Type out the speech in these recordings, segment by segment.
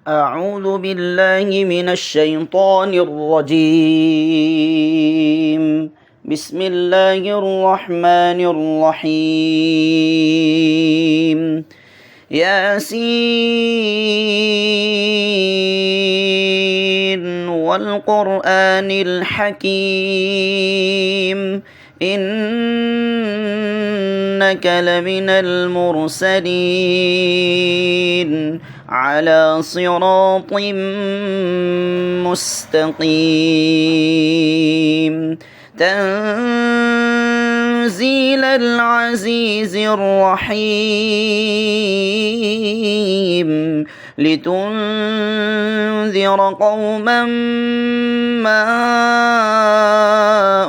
أعوذ بالله من الشيطان الرجيم. بسم الله الرحمن الرحيم. ياسين والقرآن الحكيم إنك لمن المرسلين على صراط مستقيم تنزيل العزيز الرحيم لتنذر قوما ما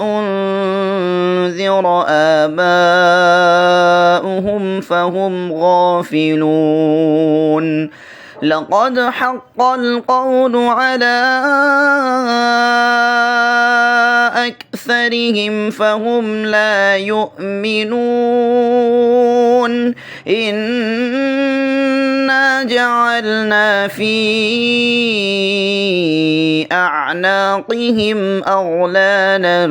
أنذر آباؤهم فهم غافلون لقد حق القول على أكثرهم فهم لا يؤمنون إنا جعلنا في أعناقهم أغلالا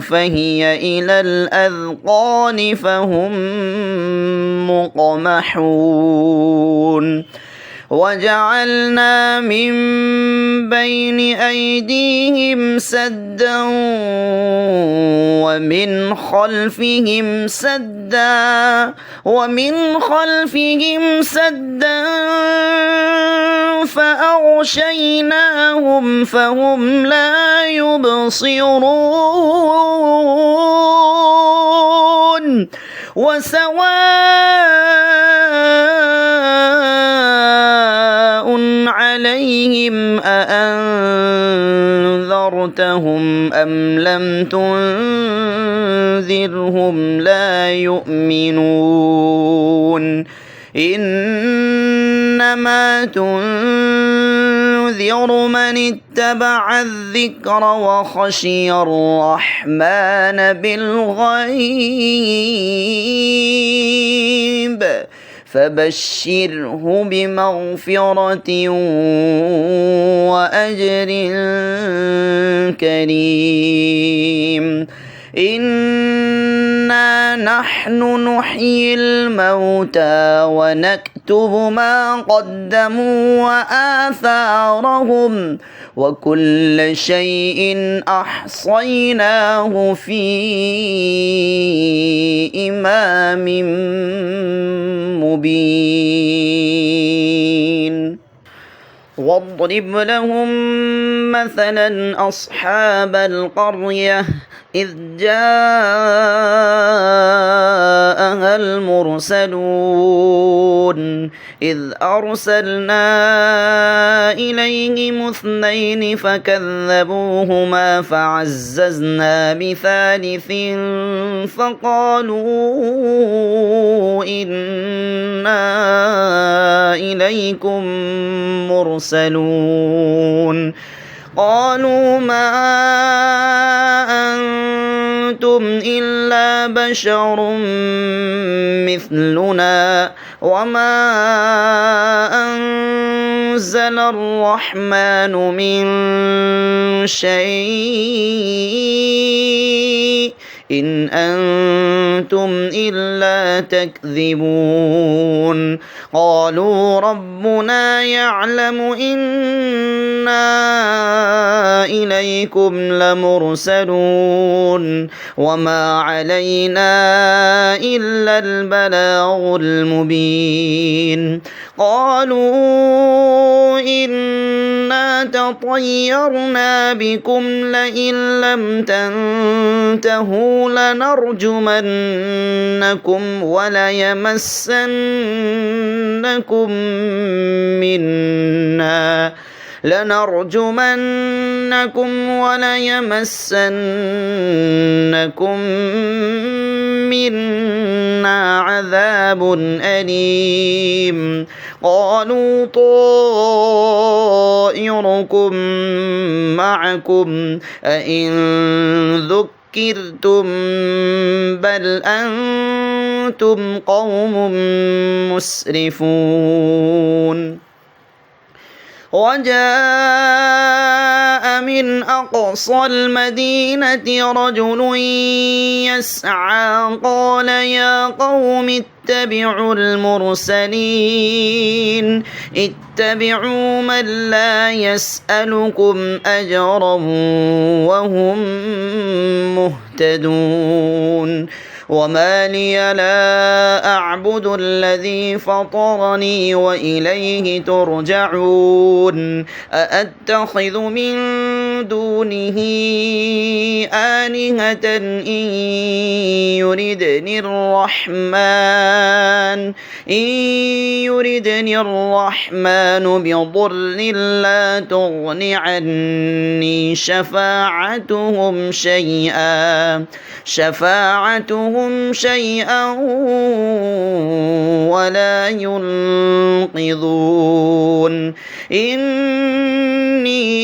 فهي إلى الأذقان فهم مقمحون وجعلنا من بين أيديهم سدا ومن خلفهم سدا فأغشيناهم فهم لا يبصرون وسواء عليهم أأنذرتهم أم لم تنذرهم لا يؤمنون إنما تنذر من اتبع الذكر وخشي الرحمن بالغيب فبشره بمغفرة وأجر كريم إنا نحن نحيي الموتى ونكتب ما قدموا وآثارهم وكل شيء أحصيناه في إمام مبين واضرب لهم مثلا أصحاب القرية إذ جاءها المرسلون إذ أرسلنا إليهم 2 فكذبوهما فعززنا بثالث فقالوا إنا إليكم مرسلون قالوا ما أنتم إلا بشر مثلنا وما أنزل الرحمن من شيء إن أنتم إلا تكذبون قالوا ربنا يعلم إنا إليكم لمرسلون وما علينا إلا البلاغ المبين قالوا إنا تطيرنا بكم لئن لم تنتهوا لنرجمنكم وليمسنكم منا عذاب أليم قالوا طائركم معكم أئن ذكرتم بل أنتم قوم مسرفون وجاء من أقصى المدينة رجل يسعى قال يا قوم اتبعوا المرسلين اتبعوا من لا يسألكم أجرا وهم مهتدون وما لي لا أعبد الذي فطرني وإليه ترجعون أأتخذ من دونه آلهة إن يردني الرحمن بضر لا تغن عني شفاعتهم شيئا ولا ينقذون إني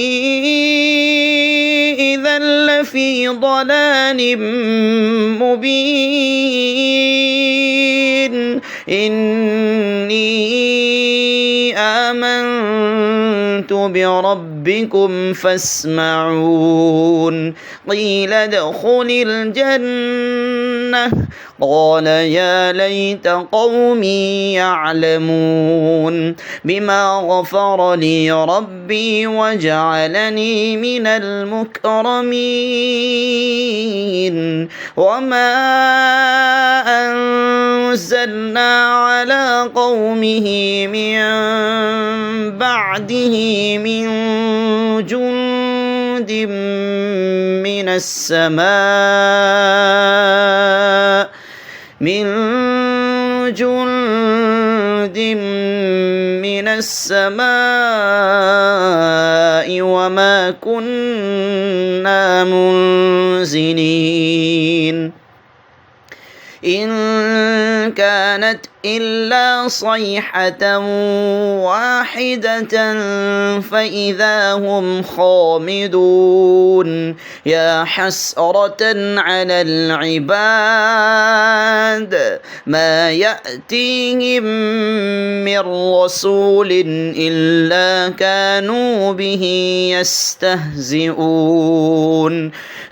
إذا لفي ضلال مبين إني آمنت بربكم فاسمعون قيل ادخل الجنة قال يا ليت قومي يعلمون بما غفر لي ربي وجعلني من المكرمين وما أنزلنا على قومه من بعده من جند من السماء وما كنا منزلين إن كانت إلا صيحة واحدة فإذا هم خامدون يا حسرة على العباد ما يأتيهم من رسول إلا كانوا به يستهزئون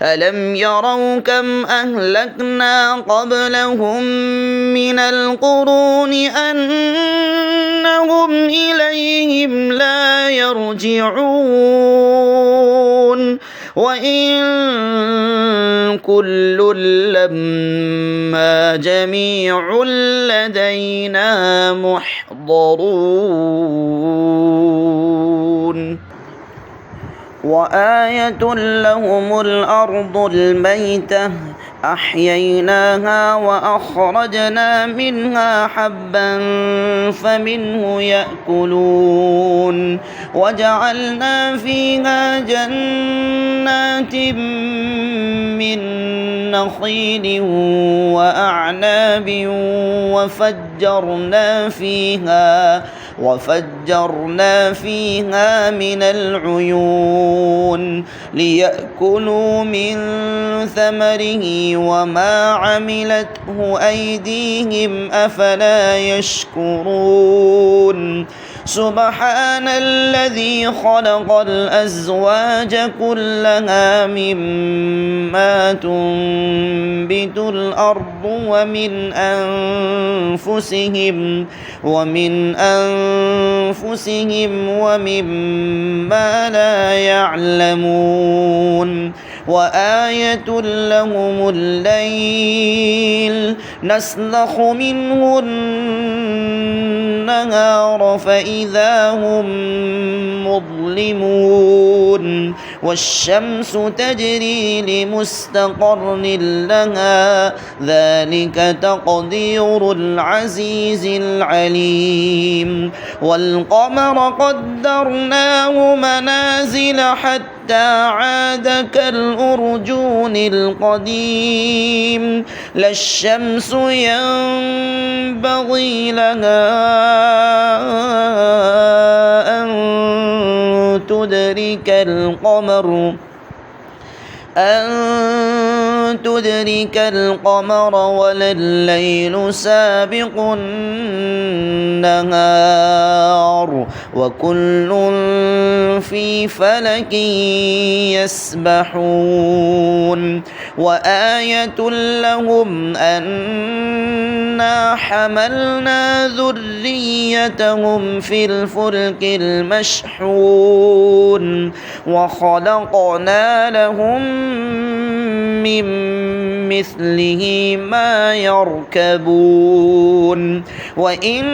ألم يروا كم أهلكنا قبلهم من القرون أنهم إليهم لا يرجعون وإن كل لما جميع لدينا محضرون وآية لهم الأرض الميتة أحييناها وأخرجنا منها حبا فمنه يأكلون وجعلنا فيها جنات من نخيل وأعناب وفجرنا فيها من العيون ليأكلوا من ثمره وما عملته أيديهم أفلا يشكرون سبحان الذي خلق الأزواج كلها مما تنبت الأرض ومن أنفسهم ومما لا يعلمون وآية لهم الليل نسلخ منه النهار فإذا هم مظلمون والشمس تجري لمستقر لها ذلك تقدير العزيز العليم والقمر قدرناه منازل حتى عاد كالأرجون القديم لا الشمس ينبغي لها أن تدرك تدرك القمر ولا الليل سابق النهار وكل في فلك يسبحون وآية لهم أنا حملنا ذريتهم في الفلك المشحون وخلقنا لهم من مثله ما يركبون وإن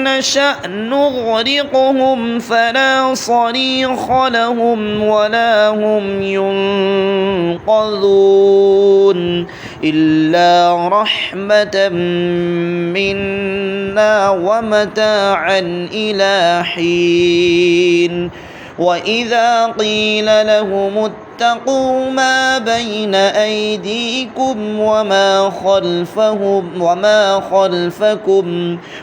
نشأ نغرقهم فلا صريخ لهم ولا هم ينقذون إلا رحمة منا ومتاعا إلى حين وإذا قيل لهم اتقوا ما بين أيديكم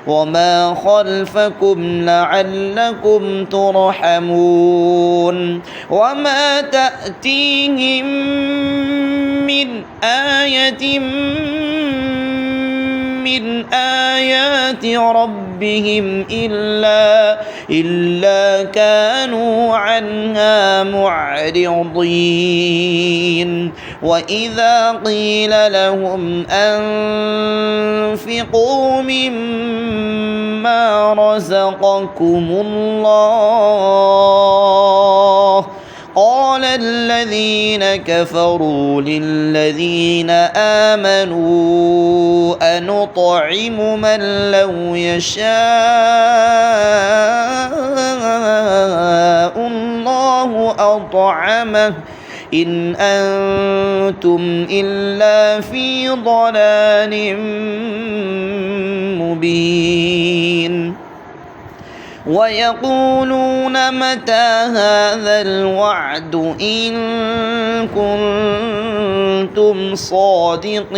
وما خلفكم لعلكم ترحمون وما تأتيهم من آية من آيات ربهم إلا كانوا عنها معرضين وإذا قيل لهم أنفقوا مما رزقكم الله قال الذين كفروا للذين آمنوا أنطعم من لو يشاء الله أطعمه إن أنتم إلا في ضلال مبين ويقولون متى هذا الوعد إن كنتم صادقين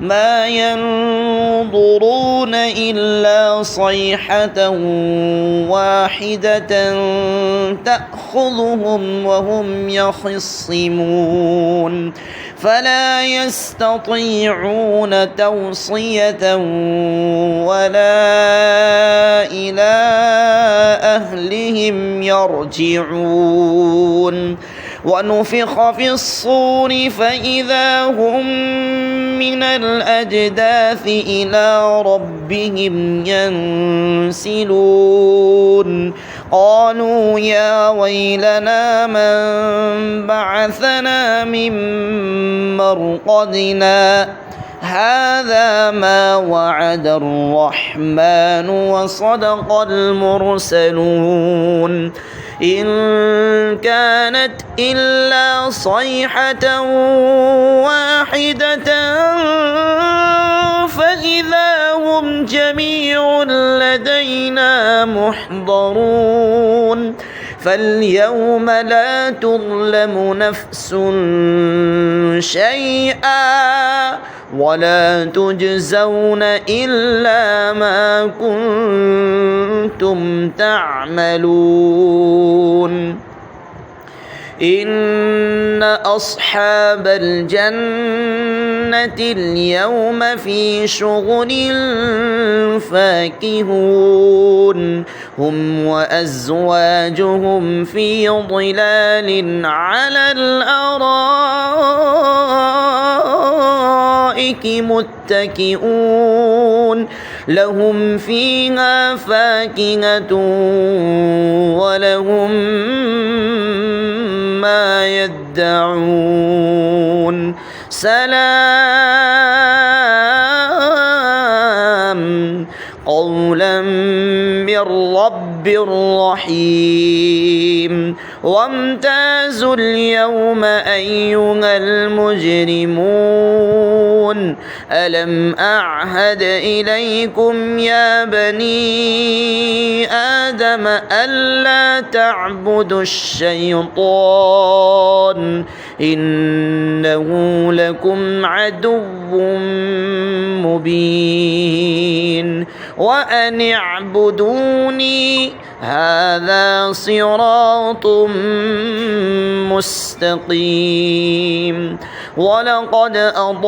ما ينظرون إلا صيحة واحدة تأخذهم وهم يخصمون فلا يستطيعون توصية ولا إلى أهلهم يرجعون ونفخ في الصور فإذا هم من الأجداث إلى ربهم ينسلون قالوا يا ويلنا من بعثنا من مرقدنا هذا ما وعد الرحمن وصدق المرسلون إن كانت إلا صيحة واحدة فإذا هم جميع لدينا محضرون فاليوم لا تظلم نفس شيئا ولا تجزون إلا ما كنتم تعملون إن أصحاب الجنة اليوم في شغل فاكهون هم وأزواجهم في ظلال على الأرائك متكئون لهم فيها فاكهة ولهم ما يدعون سلام قولا من رب رحيم وامتازوا اليوم أيها المجرمون ألم أعهد إليكم يا بني آدم ألا تعبدوا الشيطان إنه لكم عدو مبين وأن اعبدوني هذا صراط مستقيم ولقد أضل